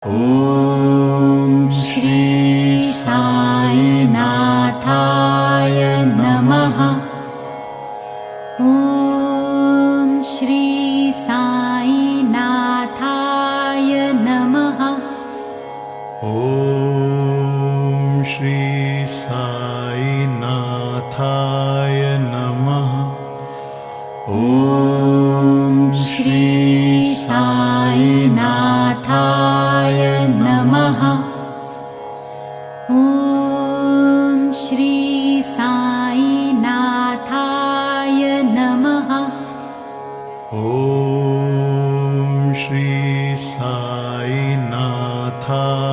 ॐ श्री साई नाथाय नमः। ॐ श्री साई नाथाय नमः। ॐ श्री साई नाथाय नमः। ॐ श्री साई नाथाय नमः। ॐ श्री साई नाथाय नमः। ॐ श्री साई नाथाय